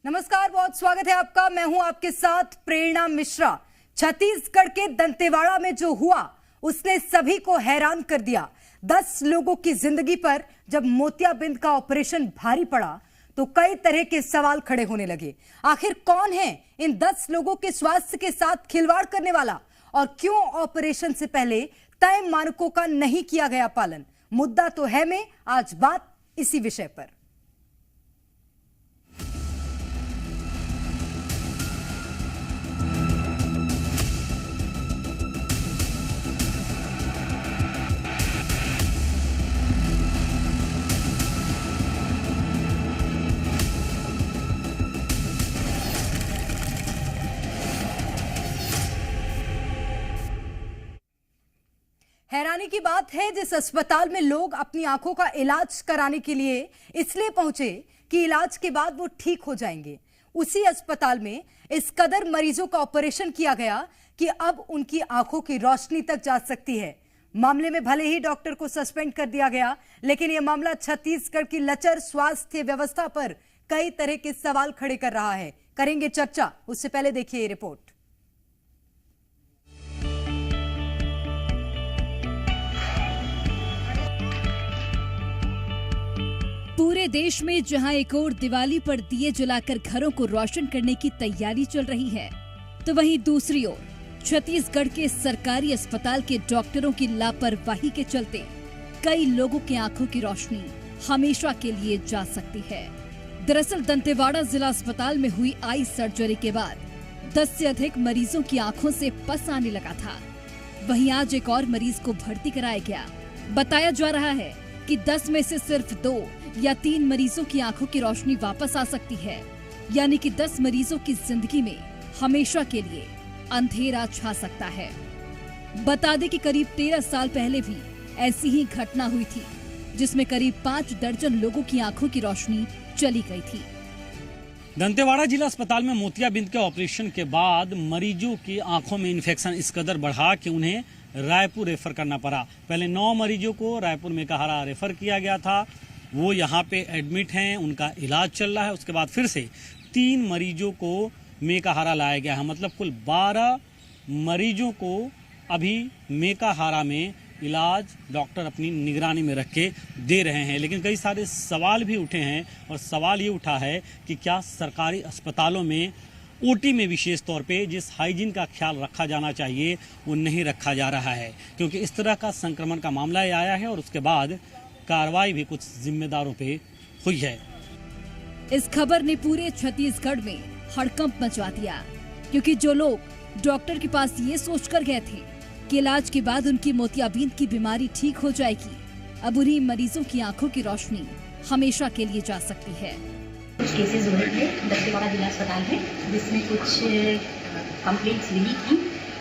नमस्कार, बहुत स्वागत है आपका। मैं हूं आपके साथ प्रेरणा मिश्रा। छत्तीसगढ़ के दंतेवाड़ा में जो हुआ उसने सभी को हैरान कर दिया। 10 लोगों की जिंदगी पर जब मोतियाबिंद का ऑपरेशन भारी पड़ा तो कई तरह के सवाल खड़े होने लगे। आखिर कौन है इन 10 लोगों के स्वास्थ्य के साथ खिलवाड़ करने वाला और क्यों ऑपरेशन से पहले तय मानकों का नहीं किया गया पालन? मुद्दा तो है में आज बात इसी विषय पर। हैरानी की बात है, जिस अस्पताल में लोग अपनी आंखों का इलाज कराने के लिए इसलिए पहुंचे कि इलाज के बाद वो ठीक हो जाएंगे, उसी अस्पताल में इस कदर मरीजों का ऑपरेशन किया गया कि अब उनकी आंखों की रोशनी तक जा सकती है। मामले में भले ही डॉक्टर को सस्पेंड कर दिया गया, लेकिन यह मामला छत्तीसगढ़ की लचर स्वास्थ्य व्यवस्था पर कई तरह के सवाल खड़े कर रहा है। करेंगे चर्चा, उससे पहले देखिए ये रिपोर्ट। पूरे देश में जहां एक और दिवाली पर दिए जलाकर घरों को रोशन करने की तैयारी चल रही है, तो वहीं दूसरी ओर छत्तीसगढ़ के सरकारी अस्पताल के डॉक्टरों की लापरवाही के चलते कई लोगों की आंखों की रोशनी हमेशा के लिए जा सकती है। दरअसल दंतेवाड़ा जिला अस्पताल में हुई आई सर्जरी के बाद 10 से अधिक मरीजों की आंखों से पस आने लगा था। वहीं आज एक और मरीज को भर्ती कराया गया। बताया जा रहा है कि 10 में से सिर्फ 2 या 3 मरीजों की आंखों की रोशनी वापस आ सकती है, यानी कि 10 मरीजों की जिंदगी में हमेशा के लिए अंधेरा छा सकता है। बता दें कि करीब 13 साल पहले भी ऐसी ही घटना हुई थी, जिसमें करीब 5 दर्जन लोगों की आंखों की रोशनी चली गई थी। दंतेवाड़ा जिला अस्पताल में मोतियाबिंद के ऑपरेशन के बाद मरीजों की आंखों में इन्फेक्शन इस कदर बढ़ा कि उन्हें रायपुर रेफर करना पड़ा। पहले 9 मरीजों को रायपुर मेकाहारा रेफर किया गया था, वो यहाँ पे एडमिट हैं, उनका इलाज चल रहा है। उसके बाद फिर से 3 मरीजों को मेकाहारा लाया गया है, मतलब कुल 12 मरीजों को अभी मेकाहारा में इलाज डॉक्टर अपनी निगरानी में रख के दे रहे हैं। लेकिन कई सारे सवाल भी उठे हैं, और सवाल ये उठा है कि क्या सरकारी अस्पतालों में ओटी में विशेष तौर पे जिस हाइजीन का ख्याल रखा जाना चाहिए वो नहीं रखा जा रहा है, क्योंकि इस तरह का संक्रमण का मामला ही आया है और उसके बाद कार्रवाई भी कुछ जिम्मेदारों पे हुई है। इस खबर ने पूरे छत्तीसगढ़ में हड़कंप मचा दिया, क्योंकि जो लोग डॉक्टर के पास ये सोचकर गए थे कि इलाज के बाद उनकी मोतियाबिंद की बीमारी ठीक हो जाएगी, अब उन्हीं मरीजों की आंखों की रोशनी हमेशा के लिए जा सकती है। कुछ केसेस हुए थे दंतेवाड़ा जिला अस्पताल में, जिसमें कुछ कंप्लेंट्स मिली थी।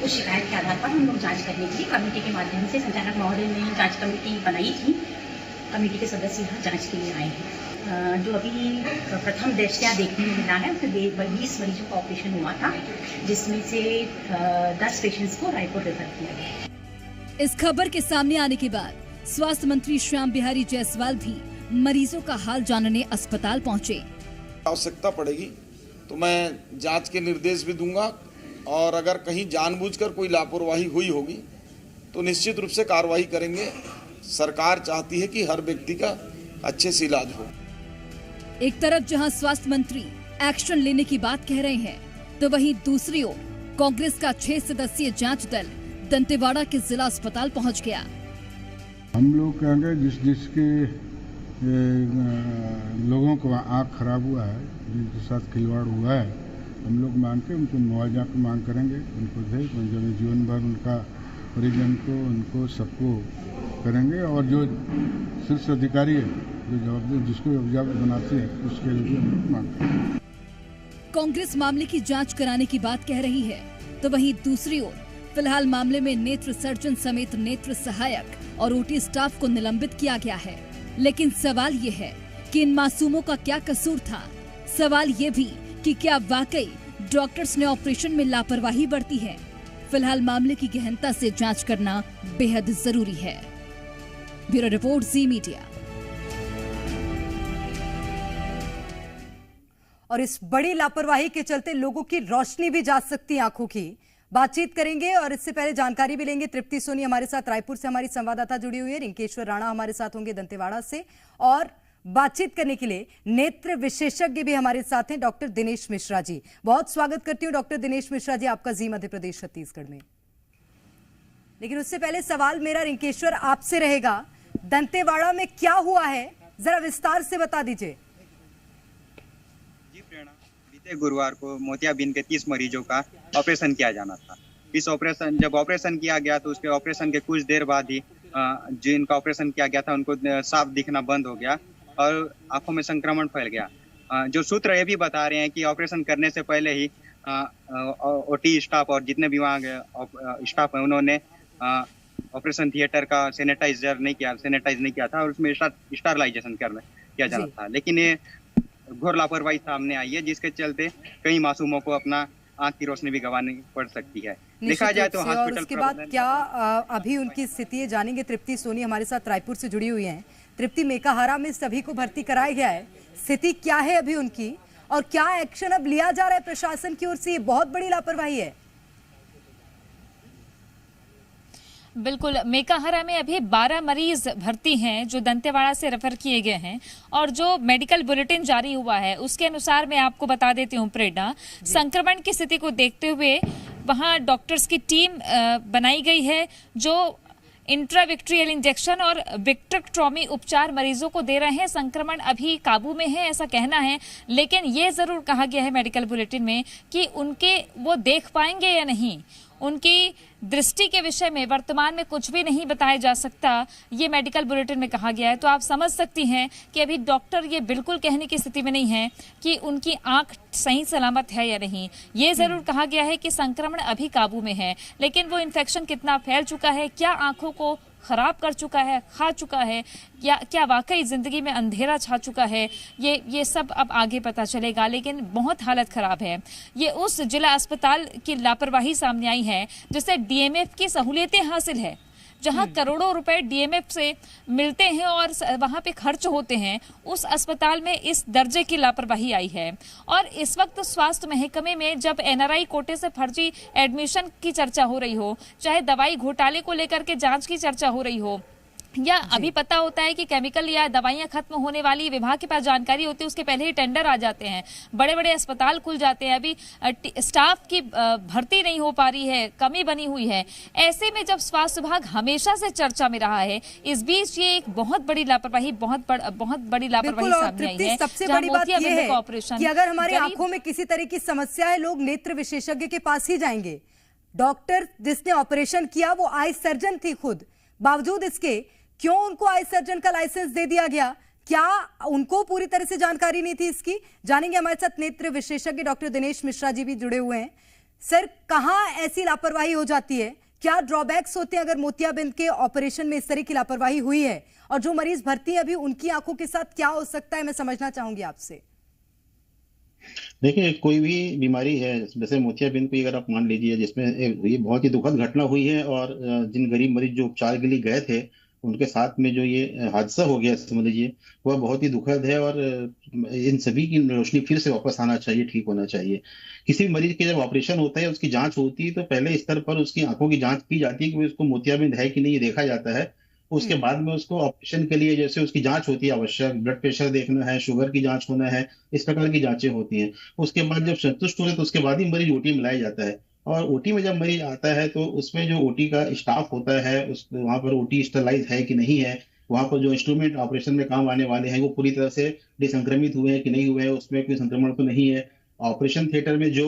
उस शिकायत के आधार पर हम लोग जांच करने के लिए कमेटी के माध्यम से संचालक महोदय ने जांच कमेटी बनाई थी। कमेटी के सदस्य यहाँ जांच के लिए आए हैं। जो अभी प्रथम दृष्टया देखने में मिला है, उसमें 20 मरीजों का ऑपरेशन हुआ था, जिसमें से 10 पेशेंट्स को रायपुर रेफर किया गया। इस खबर के सामने आने के बाद स्वास्थ्य मंत्री श्याम बिहारी जायसवाल भी मरीजों का हाल जानने अस्पताल पहुंचे। आवश्यकता पड़ेगी तो मैं जांच के निर्देश भी दूंगा, और अगर कहीं जानबूझकर कोई लापरवाही हुई होगी तो निश्चित रूप से कार्रवाई करेंगे। सरकार चाहती है कि हर व्यक्ति का अच्छे से इलाज हो। एक तरफ जहां स्वास्थ्य मंत्री एक्शन लेने की बात कह रहे हैं, तो वहीं दूसरी ओर कांग्रेस का 6 सदस्यीय जांच दल दंतेवाड़ा के जिला अस्पताल पहुंच गया। हम लोग कहेंगे जिसके लोगों को आँख खराब हुआ है, जिनके साथ खिलवाड़ हुआ है, हम लोग मांग के उनको मुआवजा की मांग करेंगे। उनको दे जीवन भर उनका परिजन को, उनको सबको करेंगे, और जो शीर्ष अधिकारी है, जो जवाबदेही जिसको जवाबदेही बनाते हैं, उसके लिए हम लोग मांग करेंगे। कांग्रेस मामले की जांच कराने की बात कह रही है, तो वहीं दूसरी ओर फिलहाल मामले में नेत्र सर्जन समेत नेत्र सहायक और ओटी स्टाफ को निलंबित किया गया है। लेकिन सवाल ये है कि इन मासूमों का क्या कसूर था। सवाल ये भी कि क्या वाकई डॉक्टर्स ने ऑपरेशन में लापरवाही बरती है। फिलहाल मामले की गहनता से जांच करना बेहद जरूरी है। ब्यूरो रिपोर्ट, जी मीडिया। और इस बड़ी लापरवाही के चलते लोगों की रोशनी भी जा सकती है आंखों की। बातचीत करेंगे और इससे पहले जानकारी भी लेंगे। तृप्ति सोनी हमारे साथ रायपुर से हमारी संवाददाता जुड़ी हुई है, रिंकेश्वर राणा हमारे साथ होंगे दंतेवाड़ा से, और बातचीत करने के लिए नेत्र विशेषज्ञ भी हमारे साथ हैं डॉक्टर दिनेश मिश्रा जी। बहुत स्वागत करती हूँ डॉक्टर दिनेश मिश्रा जी आपका जी मध्य प्रदेश छत्तीसगढ़ में। लेकिन उससे पहले सवाल मेरा रिंकेश्वर आपसे रहेगा, दंतेवाड़ा में क्या हुआ है जरा विस्तार से बता दीजिए। जी प्रेरणा, बीते गुरुवार को मोतियाबिंद के 30 मरीजों का ऑपरेशन किया जाना था। इस ऑपरेशन जब ऑपरेशन किया गया तो उसके ऑपरेशन के कुछ देर बाद ही जिनका ऑपरेशन किया गया था उनको साफ दिखना बंद हो गया और आंखों में संक्रमण फैल गया। जो सूत्र ये भी बता रहे हैं कि ऑपरेशन करने से पहले ही ओटी स्टाफ और जितने भी वहाँ स्टाफ है उन्होंने ऑपरेशन थिएटर का सैनिटाइज नहीं किया था और उसमें स्टरलाइजेशन किया जाना था। लेकिन ये घोर लापरवाही सामने आई है जिसके चलते कई मासूमों को अपना आंख की रोशनी भी गंवानी पड़ सकती है। देखा जाए तो हॉस्पिटल और उसके बाद क्या अभी उनकी स्थिति है जानेंगे। तृप्ति सोनी हमारे साथ रायपुर से जुड़ी हुई हैं। तृप्ति, मेकाहारा में सभी को भर्ती कराया गया है, स्थिति क्या है अभी उनकी और क्या एक्शन अब लिया जा रहा है प्रशासन की ओर से? ये बहुत बड़ी लापरवाही है। बिल्कुल, मेकाहारा में अभी 12 मरीज भर्ती हैं जो दंतेवाड़ा से रेफर किए गए हैं और जो मेडिकल बुलेटिन जारी हुआ है उसके अनुसार मैं आपको बता देती हूँ प्रेरणा, संक्रमण की स्थिति को देखते हुए वहाँ डॉक्टर्स की टीम बनाई गई है जो इंट्राविक्ट्रियल इंजेक्शन और विक्ट्रेक्टोमी उपचार मरीजों को दे रहे हैं। संक्रमण अभी काबू में है ऐसा कहना है, लेकिन ये जरूर कहा गया है मेडिकल बुलेटिन में कि उनके वो देख पाएंगे या नहीं, उनकी दृष्टि के विषय में वर्तमान में कुछ भी नहीं बताया जा सकता, ये मेडिकल बुलेटिन में कहा गया है। तो आप समझ सकती हैं कि अभी डॉक्टर ये बिल्कुल कहने की स्थिति में नहीं है कि उनकी आंख सही सलामत है या नहीं। ये जरूर कहा गया है कि संक्रमण अभी काबू में है, लेकिन वो इन्फेक्शन कितना फैल चुका है, क्या आंखों को खराब कर चुका है, खा चुका है, या क्या वाकई जिंदगी में अंधेरा छा चुका है, ये सब अब आगे पता चलेगा। लेकिन बहुत हालत खराब है। ये उस जिला अस्पताल की लापरवाही सामने आई है जिससे डीएमएफ की सहूलियतें हासिल है, जहां करोड़ों रुपए डीएमएफ से मिलते हैं और वहां पे खर्च होते हैं, उस अस्पताल में इस दर्जे की लापरवाही आई है। और इस वक्त स्वास्थ्य महकमे में जब एनआरआई कोटे से फर्जी एडमिशन की चर्चा हो रही हो, चाहे दवाई घोटाले को लेकर के जांच की चर्चा हो रही हो, या अभी पता होता है कि केमिकल या दवाइयां खत्म होने वाली, विभाग के पास जानकारी होती है उसके पहले ही टेंडर आ जाते हैं, बड़े बड़े अस्पताल खुल जाते हैं, अभी स्टाफ की भर्ती नहीं हो पा रही है, कमी बनी हुई है। ऐसे में जब स्वास्थ्य विभाग हमेशा से चर्चा में रहा है, इस बीच ये एक बहुत बड़ी लापरवाही सामने आई है। सबसे बड़ी बात यह है कि अगर हमारी आंखों में किसी तरह की समस्या है, लोग नेत्र विशेषज्ञ के पास ही जाएंगे। डॉक्टर जिसने ऑपरेशन किया वो आई सर्जन थी खुद, बावजूद इसके क्यों उनको आई सर्जन का लाइसेंस दे दिया गया? क्या उनको पूरी तरह से जानकारी नहीं थी इसकी? जानेंगे। हमारे साथ नेत्र विशेषज्ञ डॉक्टर दिनेश मिश्रा जी भी जुड़े हुए हैं। सर, कहां ऐसी लापरवाही हो जाती है? क्या ड्रॉबैक्स होते हैं अगर मोतियाबिंद के ऑपरेशन में इस तरह की लापरवाही हुई है? और जो मरीज भर्ती है अभी उनकी आंखों के साथ क्या हो सकता है, मैं समझना चाहूंगी आपसे। देखिए, कोई भी बीमारी है जैसे मोतियाबिंद को अगर आप मान लीजिए, जिसमें ये बहुत ही दुखद घटना हुई है और जिन गरीब मरीज जो उपचार के लिए गए थे उनके साथ में जो ये हादसा हो गया समझ लीजिए, वह बहुत ही दुखद है। और इन सभी की रोशनी फिर से वापस आना चाहिए, ठीक होना चाहिए। किसी भी मरीज के जब ऑपरेशन होता है, उसकी जांच होती है, तो पहले स्तर पर उसकी आंखों की जांच की जाती है कि उसको मोतियाबिंद है कि नहीं, ये देखा जाता है। उसके बाद में उसको ऑपरेशन के लिए जैसे उसकी जांच होती है आवश्यक, ब्लड प्रेशर देखना है, शुगर की जांच होना है, इस प्रकार की जांचें होती हैं। उसके बाद जब संतुष्ट हो जाए तो उसके बाद ही मरीज ओटी में लाया जाता है। और ओटी में जब मरीज आता है तो उसमें जो ओटी का स्टाफ होता है, उस वहाँ पर ओटी स्टरलाइज है कि नहीं है, वहाँ पर जो इंस्ट्रूमेंट ऑपरेशन में काम आने वाले हैं वो पूरी तरह से डिसंक्रमित हुए हैं कि नहीं हुए हैं, उसमें कोई संक्रमण तो नहीं है। ऑपरेशन थिएटर में जो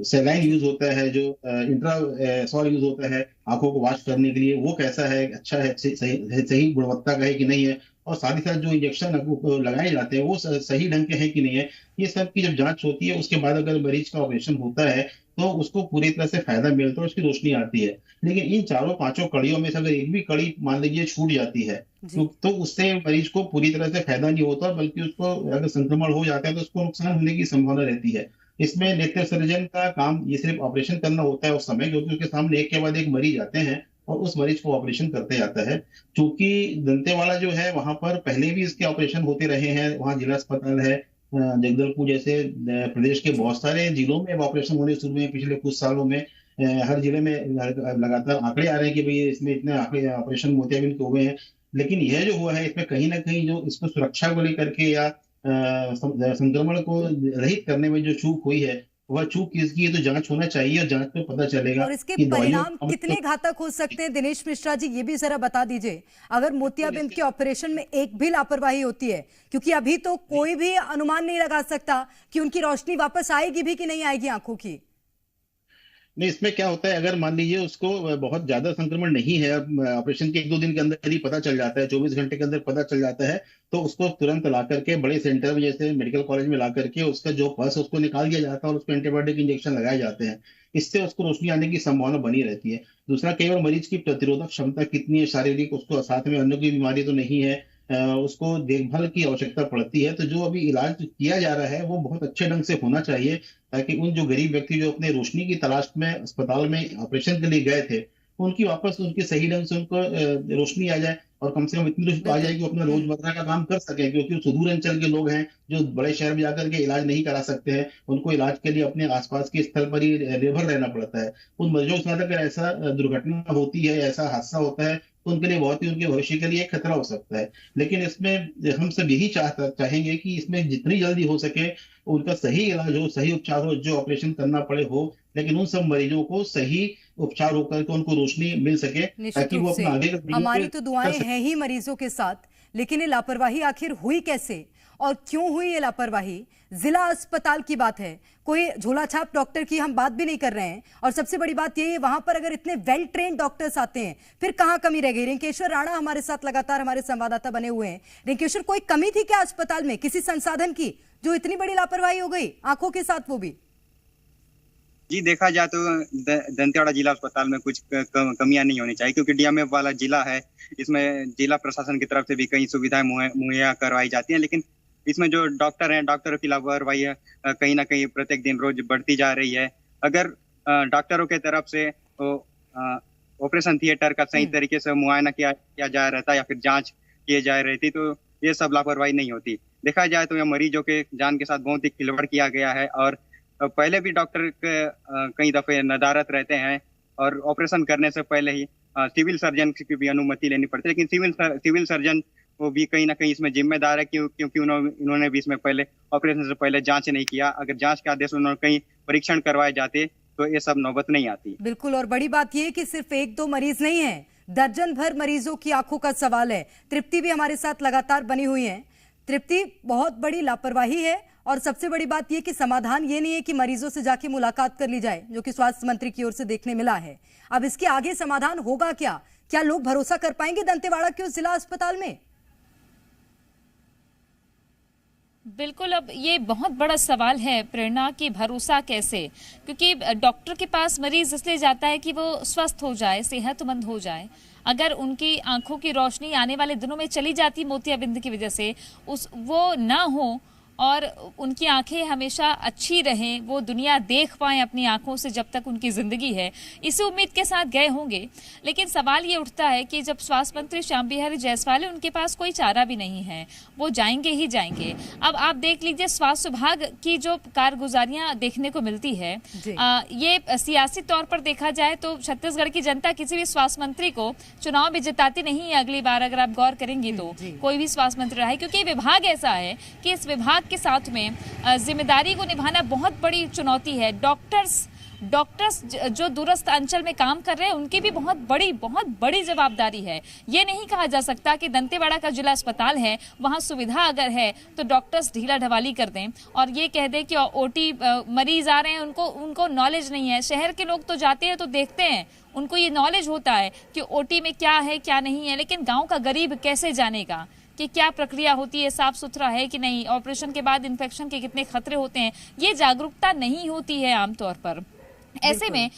सेलाइन यूज होता है, जो इंट्रासॉल यूज होता है आंखों को वॉश करने के लिए, वो कैसा है, अच्छा है, सही गुणवत्ता का है कि नहीं है। और साथ ही साथ जो इंजेक्शन लगाए जाते हैं वो सही ढंग के हैं कि नहीं है, ये सब की जब जांच होती है उसके बाद अगर मरीज का ऑपरेशन होता है तो उसको पूरी तरह से फायदा मिलता है, उसकी रोशनी आती है। लेकिन इन चारों पांचों कड़ियों में से अगर एक भी कड़ी मान लीजिए छूट जाती है तो उससे मरीज को पूरी तरह से फायदा नहीं होता, बल्कि उसको अगर संक्रमण हो जाता है तो उसको नुकसान होने की संभावना रहती है। इसमें नेत्र सर्जन का काम ये सिर्फ ऑपरेशन करना होता है उस समय, क्योंकि उसके सामने एक के बाद एक मरीज आते हैं और उस मरीज को ऑपरेशन करते जाता है। चूंकि दंतेवाड़ा जो है वहां पर पहले भी इसके ऑपरेशन होते रहे हैं, वहां जिला अस्पताल है, जगदलपुर जैसे प्रदेश के बहुत सारे जिलों में ऑपरेशन होने शुरू हुए पिछले कुछ सालों में। हर जिले में लगातार आंकड़े आ रहे हैं कि भाई इसमें इतने आंकड़े ऑपरेशन मोतियाबिंद के हुए हैं। लेकिन यह जो हुआ है इसमें कहीं ना कहीं जो इसको सुरक्षा को लेकर के या संक्रमण को रहित करने में जो चूक हुई है वह चूक किसकी है, तो जांच होना चाहिए और जांच में पता चलेगा। और इसके परिणाम कितने घातक हो सकते हैं दिनेश मिश्रा जी, ये भी जरा बता दीजिए, अगर मोतियाबिंद के ऑपरेशन में एक भी लापरवाही होती है, क्योंकि अभी तो कोई भी अनुमान नहीं लगा सकता कि उनकी रोशनी वापस आएगी भी कि नहीं आएगी आंखों की। नहीं, इसमें क्या होता है, अगर मान लीजिए उसको बहुत ज्यादा संक्रमण नहीं है, ऑपरेशन के 1-2 दिन के अंदर ही पता चल जाता है, 24 घंटे के अंदर पता चल जाता है, तो उसको तुरंत ला करके बड़े सेंटर में जैसे मेडिकल कॉलेज में ला करके उसका जो पस उसको निकाल दिया जाता है और उसको एंटीबायोटिक इंजेक्शन लगाए जाते हैं। इससे उसको रोशनी आने की संभावना बनी रहती है। दूसरा, कई बार मरीज की प्रतिरोधक क्षमता कितनी है शारीरिक, उसको साथ में अन्य कोई बीमारी तो नहीं है, उसको देखभाल की आवश्यकता पड़ती है। तो जो अभी इलाज किया जा रहा है वो बहुत अच्छे ढंग से होना चाहिए, ताकि उन जो गरीब व्यक्ति जो अपने रोशनी की तलाश में अस्पताल में ऑपरेशन के लिए गए थे उनकी वापस उनकी सही ढंग से उनको रोशनी आ जाए, और कम से कम इतनी रोशनी तो आ जाए कि वो अपना रोजमर्रा का काम कर सके। क्योंकि सुदूर अंचल के लोग हैं जो बड़े शहर में जाकर के इलाज नहीं करा सकते हैं, उनको इलाज के लिए अपने आसपास के स्थल पर ही निर्भर रहना पड़ता है। उन मरीजों के साथ अगर ऐसा दुर्घटना होती है, ऐसा हादसा होता है, तो उनके लिए बहुत ही उनके भविष्य के लिए खतरा हो सकता है। लेकिन इसमें हम सब यही चाहेंगे कि इसमें जितनी जल्दी हो सके उनका सही इलाज हो, सही उपचार हो, जो ऑपरेशन करना पड़े हो, लेकिन उन सब मरीजों को सही उपचार होकर के उनको रोशनी मिल सके, ताकि वो अपना आगे का हमारी तो दुआएं हैं ही मरीजों के साथ, लेकिन ये लापरवाही आखिर हुई कैसे और क्यों हुई ये लापरवाही? जिला अस्पताल की बात है, कोई झोला छाप डॉक्टर की हम बात भी नहीं कर रहे हैं। और सबसे बड़ी बात यही है, वहां पर अगर इतने वेल ट्रेन डॉक्टर्स आते हैं फिर कहां कमी रह गई? रिंकेश्वर राणा हमारे साथ लगातार हमारे संवाददाता बने हुए हैं। रिंकेश्वर, कोई कमी थी क्या अस्पताल में किसी संसाधन की, जो इतनी बड़ी लापरवाही हो गई आंखों के साथ वो भी? जी, देखा जाए तो दंतेवाड़ा जिला अस्पताल में कुछ कमियां नहीं होनी चाहिए, क्योंकि डीएमएफ वाला जिला है। इसमें जिला प्रशासन की तरफ से भी कई सुविधाएं मुहैया करवाई जाती हैं, लेकिन इसमें जो डॉक्टर हैं, डॉक्टरों की लापरवाही कहीं ना कहीं प्रत्येक दिन रोज बढ़ती जा रही है। अगर डॉक्टरों के तरफ से ऑपरेशन थिएटर का सही तरीके से मुआयना किया जा रहता या फिर जांच किए जा रही थी, तो ये सब लापरवाही नहीं होती। देखा जाए तो यह मरीजों के जान के साथ बहुत ही खिलवाड़ किया गया है, और पहले भी डॉक्टर कई दफे नदारत रहते हैं, और ऑपरेशन करने से पहले ही सिविल सर्जन की भी अनुमति लेनी पड़ती है। लेकिन सिविल सर्जन वो भी कहीं ना कहीं इसमें जिम्मेदार है, क्योंकि उन्होंने भी इसमें पहले ऑपरेशन से पहले जांच नहीं किया। अगर जांच के आदेश उन्होंने कहीं परीक्षण करवाए जाते तो ये सब नौबत नहीं आती। बिल्कुल, और बड़ी बात यह कि सिर्फ 1-2 मरीज नहीं है, दर्जन भर मरीजों की आंखों का सवाल है। तृप्ति भी हमारे साथ लगातार बनी हुई है। तृप्ति, बहुत बड़ी लापरवाही है, और सबसे बड़ी बात यह कि समाधान ये नहीं है कि मरीजों से जाके मुलाकात कर ली जाए, जो कि स्वास्थ्य मंत्री की ओर से देखने मिला है। अब इसके आगे समाधान होगा क्या? क्या लोग भरोसा कर पाएंगे दंतेवाड़ा के उस जिला अस्पताल में? बिल्कुल, अब ये बहुत बड़ा सवाल है प्रेरणा, की भरोसा कैसे? क्योंकि डॉक्टर के पास मरीज इसलिए जाता है कि वो स्वस्थ हो जाए, सेहतमंद हो जाए। अगर उनकी आंखों की रोशनी आने वाले दिनों में चली जाती मोतियाबिंद की वजह से, वो ना हो और उनकी आंखें हमेशा अच्छी रहें, वो दुनिया देख पाएं अपनी आंखों से जब तक उनकी जिंदगी है, इसी उम्मीद के साथ गए होंगे। लेकिन सवाल ये उठता है कि जब स्वास्थ्य मंत्री श्याम बिहारी जायसवाल है, उनके पास कोई चारा भी नहीं है, वो जाएंगे ही जाएंगे। अब आप देख लीजिए, स्वास्थ्य विभाग की जो कारगुजारियां देखने को मिलती है, ये सियासी तौर पर देखा जाए तो छत्तीसगढ़ की जनता किसी भी स्वास्थ्य मंत्री को चुनाव में जिताती नहीं है अगली बार। अगर आप गौर करेंगी तो कोई भी स्वास्थ्य मंत्री रहा है, क्योंकि विभाग ऐसा है कि इस विभाग के साथ में जिम्मेदारी को निभाना बहुत बड़ी चुनौती है। डॉक्टर्स जो दूरस्थ अंचल में काम कर रहे हैं, उनकी भी बहुत बड़ी जवाबदारी है। ये नहीं कहा जा सकता कि दंतेवाड़ा का जिला अस्पताल है, वहां सुविधा अगर है तो डॉक्टर्स ढीला ढवाली कर दें और ये कह दें कि ओटी मरीज आ रहे हैं, उनको नॉलेज नहीं है। शहर के लोग तो जाते हैं तो देखते हैं, उनको ये नॉलेज होता है कि ओटी में क्या है क्या नहीं है, लेकिन गाँव का गरीब कैसे जानेगा कि क्या प्रक्रिया होती है, साफ सुथरा है कि नहीं, ऑपरेशन के बाद इन्फेक्शन के कितने खतरे होते हैं। ये जागरूकता नहीं होती है आमतौर पर। ऐसे में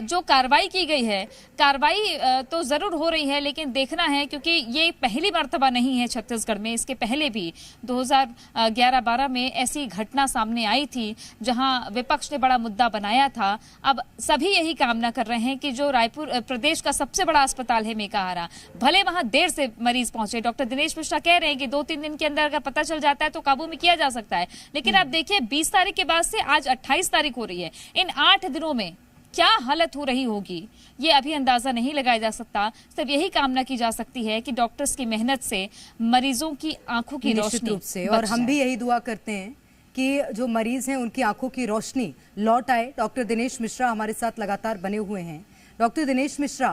जो कार्रवाई की गई है, कार्रवाई तो जरूर हो रही है, लेकिन देखना है क्योंकि ये पहली मर्तबा नहीं है छत्तीसगढ़ में। इसके पहले भी 2011-12 में ऐसी घटना सामने आई थी जहां विपक्ष ने बड़ा मुद्दा बनाया था। अब सभी यही कामना कर रहे हैं कि जो रायपुर प्रदेश का सबसे बड़ा अस्पताल है मेकाहारा, भले वहां देर से मरीज पहुंचे, डॉक्टर दिनेश मिश्रा कह रहे हैं कि 2-3 दिन के अंदर अगर पता चल जाता है तो काबू में किया जा सकता है, लेकिन आप देखिए 20 तारीख के बाद से आज 28 तारीख हो रही है, इन 8 दिनों में क्या हालत हो रही होगी ये अभी अंदाजा नहीं लगाया जा सकता। सिर्फ यही कामना की जा सकती है कि डॉक्टर्स की मेहनत से मरीजों की आंखों की निश्चित रोशनी रूप से, और हम भी यही दुआ करते हैं कि जो मरीज हैं उनकी आंखों की रोशनी लौट आए। डॉक्टर दिनेश मिश्रा हमारे साथ लगातार बने हुए हैं। डॉक्टर दिनेश मिश्रा,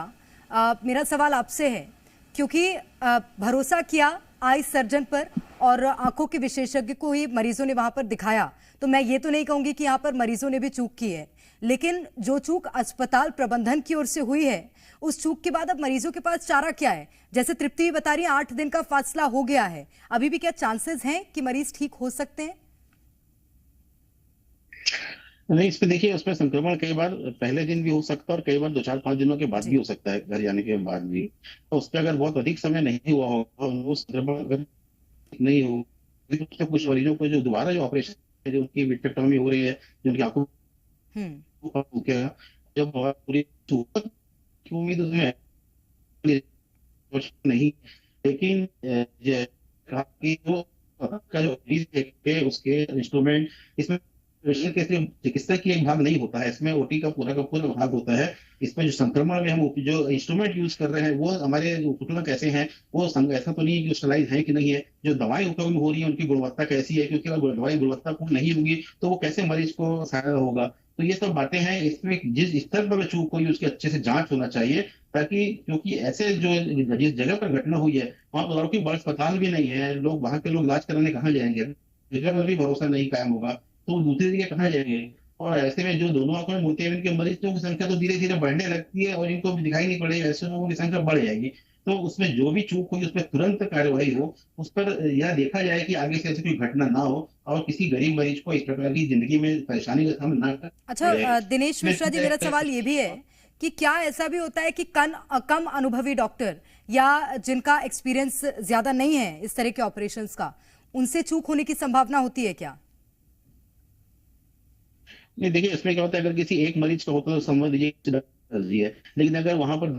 मेरा सवाल आपसे है, क्योंकि भरोसा किया आई सर्जन पर और आंखों के विशेषज्ञ को ही मरीजों ने वहां पर दिखाया, तो मैं ये तो नहीं कहूंगी कि यहाँ पर मरीजों ने भी चूक की है, लेकिन जो चूक अस्पताल प्रबंधन की ओर से हुई है, उस चूक के बाद अब मरीजों के पास चारा क्या है? जैसे तृप्ति भी बता रही है 8 दिन का फासला हो गया है, अभी भी क्या चांसेस हैं कि मरीज ठीक हो सकते हैं? नहीं, इस पे देखिए, उसमें संक्रमण कई बार पहले दिन भी हो सकता है और कई बार 2-4-5 दिनों के बाद भी हो सकता है, घर जाने के बाद भी। तो उस पर अगर बहुत अधिक समय नहीं हुआ होगा, वो संक्रमण अगर नहीं हो, तो कुछ मरीजों को जो दोबारा जो ऑपरेशन है, जो उनकी विट्रेक्टोमी हो रही है, जिनकी आंखों जब पूरी की उम्मीद उसमें नहीं, लेकिन का जो उसके इंस्ट्रूमेंट, इसमें चिकित्सा की एक भाग नहीं होता है, इसमें ओटी का पूरा भाग होता है। इसमें जो संक्रमण में हम जो इंस्ट्रूमेंट यूज कर रहे हैं वो हमारे उपकरण कैसे हैं, वो ऐसा तो नहीं कि स्टरलाइज है कि नहीं है, जो दवाई उपयोग हो रही है उनकी गुणवत्ता कैसी है, क्योंकि अगर दवाई गुणवत्तापूर्ण नहीं होगी तो वो कैसे मरीज को सहायता होगा। तो ये सब बातें हैं। इसमें जिस स्तर पर चूक हुई उसकी अच्छे से जांच होना चाहिए, ताकि क्योंकि ऐसे जो जिस जगह पर घटना हुई है वहां पर कोई बड़ा अस्पताल भी नहीं है, लोग वहां के लोग इलाज कराने कहाँ जाएंगे, जगह पर भी भरोसा नहीं कायम होगा तो दूसरी जगह कहाँ जाएंगे। और ऐसे में जो दोनों आंखों में मोतियाबिंद के मरीजों की संख्या तो धीरे धीरे बढ़ने लगती है और इनको दिखाई नहीं पड़ेगी, ऐसे लोगों की संख्या बढ़ जाएगी। तो उसमें जो भी चूक हुई उसमें तुरंत कार्रवाई हो, उस पर यह देखा जाए कि आगे से ऐसी कोई घटना ना हो और किसी गरीब मरीज को इस प्रकार की जिंदगी में परेशानी का सामना ना कर। अच्छा दिनेश मिश्रा जी, मेरा सवाल ये भी है कि क्या ऐसा भी होता है कि कम अनुभवी डॉक्टर या जिनका एक्सपीरियंस ज्यादा नहीं है इस तरह के ऑपरेशंस का, उनसे चूक होने की संभावना होती है क्या? नहीं, देखिए इसमें क्या होता है, अगर किसी एक मरीज का होता है तो समझ लीजिए है, लेकिन अगर वहां पर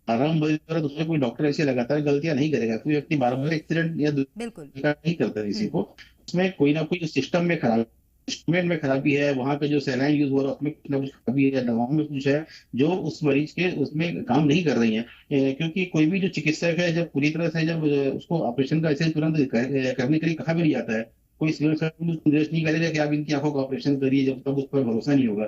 12 मरीज तो उसमें कोई डॉक्टर ऐसे लगातार गलतियां नहीं करेगा। कोई व्यक्ति बार-बार एक्सीडेंट या बिल्कुल नहीं करता किसी को, उसमें कोई ना कोई सिस्टम में खराबी, इंस्ट्रूमेंट में खराबी है, वहां पे जो सैलाइन यूज हो रहा है उसमें कुछ ना कुछ खराबी है, दवाओं में कुछ है जो उस मरीज के उसमें काम नहीं कर रही है। क्योंकि कोई भी जो चिकित्सक है जब पूरी तरह से जब उसको ऑपरेशन का ऐसे तुरंत करने के लिए कहा भी नहीं जाता है, कोई सिविल सर्जन निर्देश नहीं करेगा कि आप इनकी आंखों का ऑपरेशन करिए जब तक उस पर भरोसा नहीं होगा।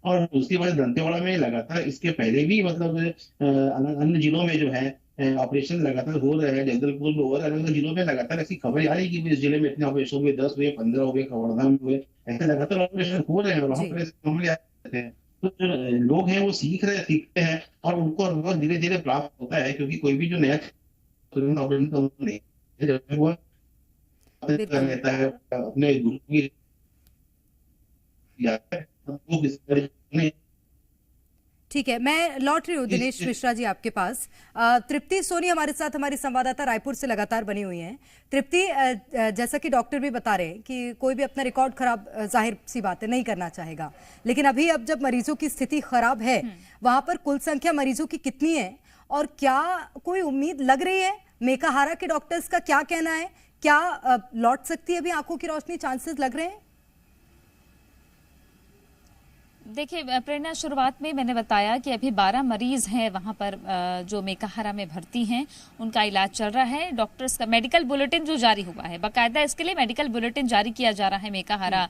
और दूसरी बात, दंतेवाड़ा में लगातार इसके पहले भी मतलब अन्य जिलों में जो है ऑपरेशन लगातार हो रहे हैं, जगदलपुर में हो रहा है, अलग जिलों में लगातार ऐसी खबरें आ रही कि इस जिले में इतने ऑपरेशन हुए, 10 हुए, 15 हुए, कवर्धा में हुए, ऐसे लगातार ऑपरेशन हो रहे हैं। वहां पर मामले आते हैं तो जो लोग हैं वो सीखते हैं और उनको अनुभव धीरे धीरे प्राप्त होता है, क्योंकि कोई भी जो नया ऑपरेशन नहीं रहता है अपने गुरु की ठीक है, मैं लौट रही हूँ दिनेश मिश्रा जी आपके पास। तृप्ति सोनी हमारे साथ, हमारी संवाददाता रायपुर से लगातार बनी हुई हैं। तृप्ति, जैसा कि डॉक्टर भी बता रहे हैं कि कोई भी अपना रिकॉर्ड खराब, जाहिर सी बात है, नहीं करना चाहेगा, लेकिन अभी अब जब मरीजों की स्थिति खराब है, वहां पर कुल संख्या मरीजों की कितनी है और क्या कोई उम्मीद लग रही है? मेकाहारा के डॉक्टर्स का क्या कहना है, क्या लौट सकती है अभी आंखों की रोशनी, चांसेस लग रहे हैं? देखिए प्रेरणा, शुरुआत में मैंने बताया कि अभी 12 मरीज हैं वहां पर जो मेकाहारा में भर्ती हैं, उनका इलाज चल रहा है। डॉक्टर्स का मेडिकल बुलेटिन जो जारी हुआ है, बाकायदा इसके लिए मेडिकल बुलेटिन जारी किया जा रहा है मेकाहारा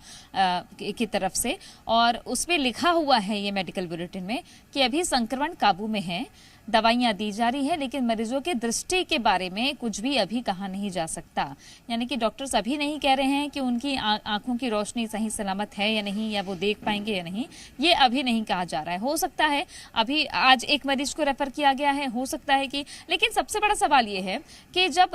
की तरफ से, और उसमें लिखा हुआ है ये मेडिकल बुलेटिन में कि अभी संक्रमण काबू में है, दवाइयां दी जा रही है, लेकिन मरीजों के दृष्टि के बारे में कुछ भी अभी कहा नहीं जा सकता। यानी कि डॉक्टर्स अभी नहीं कह रहे हैं कि उनकी आंखों की रोशनी सही सलामत है या नहीं, या वो देख पाएंगे या नहीं, ये अभी नहीं कहा जा रहा है। हो सकता है अभी आज एक मरीज को रेफर किया गया है, हो सकता है कि, लेकिन सबसे बड़ा सवाल ये है कि जब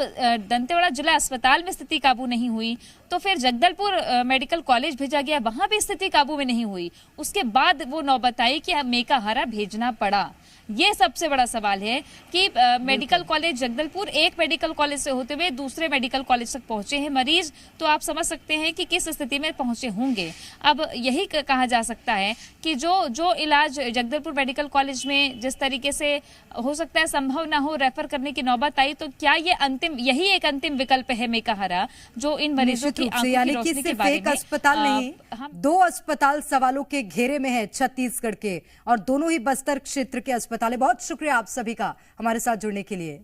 दंतेवाड़ा जिला अस्पताल में स्थिति काबू नहीं हुई तो फिर जगदलपुर मेडिकल कॉलेज भेजा गया, वहां भी स्थिति काबू में नहीं हुई। उसके बाद वो नौबत आई कि मेकाहारा भेजना पड़ा। ये सबसे बड़ा सवाल है कि मेडिकल कॉलेज जगदलपुर एक मेडिकल कॉलेज से होते हुए दूसरे मेडिकल कॉलेज तक पहुंचे हैं मरीज, तो आप समझ सकते हैं कि किस स्थिति में पहुंचे होंगे। अब यही कहा जा सकता है कि जो इलाज जगदलपुर मेडिकल कॉलेज में जिस तरीके से हो सकता है संभव ना हो रेफर करने की नौबत आई, तो क्या ये यही एक अंतिम विकल्प है मेकाहारा जो इन मरीजों की आंखों की रोशनी के बारे में? अस्पताल नहीं, दो अस्पताल सवालों के घेरे में है छत्तीसगढ़ के, और दोनों ही बस्तर क्षेत्र के अस्पताल। बहुत शुक्रिया आप सभी का हमारे साथ जुड़ने के लिए।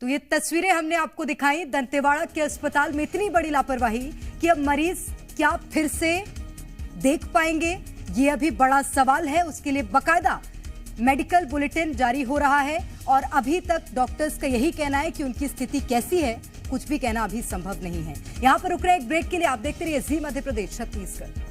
तो ये तस्वीरें हमने आपको दिखाई दंतेवाड़ा के अस्पताल में इतनी बड़ी लापरवाही कि अब मरीज क्या फिर से देख पाएंगे, ये अभी बड़ा सवाल है। उसके लिए बाकायदा मेडिकल बुलेटिन जारी हो रहा है और अभी तक डॉक्टर्स का यही कहना है कि उनकी स्थिति कैसी है, कुछ भी कहना अभी संभव नहीं है। यहां पर रुक रहे एक ब्रेक के लिए। आप देखते रहिए जी मध्य प्रदेश छत्तीसगढ़।